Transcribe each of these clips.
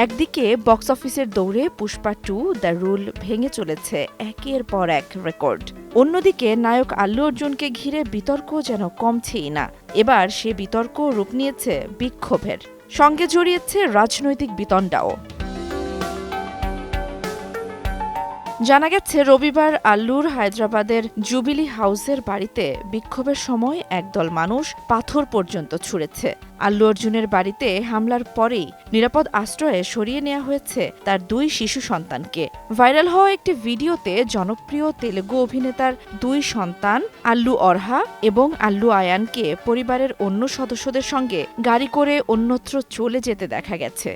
একদিকে বক্স অফিসের দৌড়ে পুষ্পা 2 দ্য রুল ভেঙে চলেছে একের পর এক রেকর্ড। অন্যদিকে নায়ক আল্লু অর্জুনকে ঘিরে বিতর্ক যেন কমছেই না। এবার সে বিতর্ক রূপ নিয়েছে বিক্ষোভের, সঙ্গে জড়িয়েছে রাজনৈতিক বিতণ্ডাও। জানা গেছে রবিবার আল্লুর হায়দ্রাবাদের জুবিলি হাউসের বাড়িতে বিক্ষোভের সময় একদল মানুষ পাথর পর্যন্ত ছুঁড়েছে। আল্লু অর্জুনের বাড়িতে হামলার পরেই নিরাপদ আশ্রয়ে সরিয়ে নেওয়া হয়েছে তার 2 শিশু সন্তানকে। ভাইরাল হওয়া একটি ভিডিওতে জনপ্রিয় তেলুগু অভিনেতার 2 সন্তান আল্লু অর্হা এবং আল্লু আয়ানকে পরিবারের অন্য সদস্যদের সঙ্গে গাড়ি করে অন্যত্র চলে যেতে দেখা গেছে।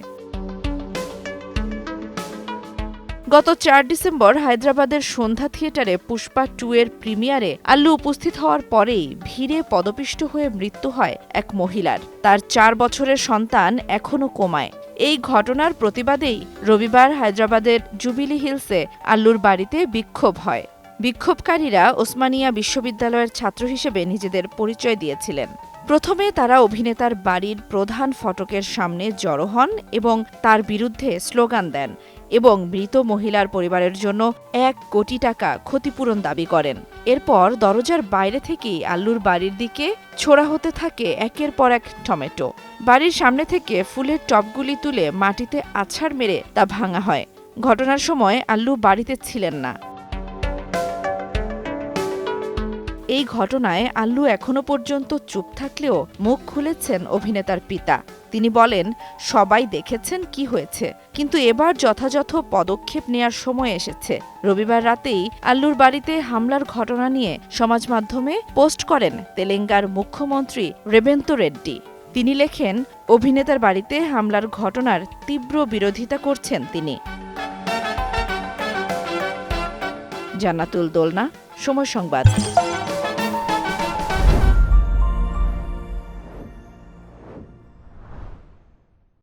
গত 4 ডিসেম্বর হায়দ্রাবাদের সন্ধ্যা থিয়েটারে পুষ্পা 2 এর প্রিমিয়ারে আল্লু উপস্থিত হওয়ার পরেই ভিড়ে পদপিষ্ট হয়ে মৃত্যু হয় এক মহিলার। তার 4 বছরের সন্তান এখনও কোমায়। এই ঘটনার প্রতিবাদেই রবিবার হায়দ্রাবাদের জুবিলি হিলসে আল্লুর বাড়িতে বিক্ষোভ হয়। বিক্ষোভকারীরা ওসমানিয়া বিশ্ববিদ্যালয়ের ছাত্র হিসেবে নিজেদের পরিচয় দিয়েছিলেন। প্রথমে তারা অভিনেতার বাড়ির প্রধান ফটকের সামনে জড়ো হন এবং তার বিরুদ্ধে স্লোগান দেন এবং মৃত মহিলার পরিবারের জন্য 1 কোটি টাকা ক্ষতিপূরণ দাবি করেন। এরপর দরজার বাইরে থেকেই আল্লুর বাড়ির দিকে ছোড়া হতে থাকে একের পর এক টমেটো। বাড়ির সামনে থেকে ফুলের টবগুলি তুলে মাটিতে আছাড় মেরে তা ভাঙা হয়। ঘটনার সময় আল্লু বাড়িতে ছিলেন না। এই ঘটনায় আল্লু এখনো পর্যন্ত চুপ থাকলেও মুখ খুলেছেন অভিনেতার পিতা। তিনি বলেন, সবাই দেখেছেন কি হয়েছে, কিন্তু এবার যথাযথ পদক্ষেপ নেয়ার সময় এসেছে। রবিবার রাতেই আল্লুর বাড়িতে হামলার ঘটনা নিয়ে সমাজ মাধ্যমে পোস্ট করেন তেলেঙ্গার মুখ্যমন্ত্রী রেবেন্ত রেড্ডি। তিনি লেখেন, অভিনেতার বাড়িতে হামলার ঘটনার তীব্র বিরোধিতা করছেন তিনি। জান্নাতুল দোলনা, সময় সংবাদ।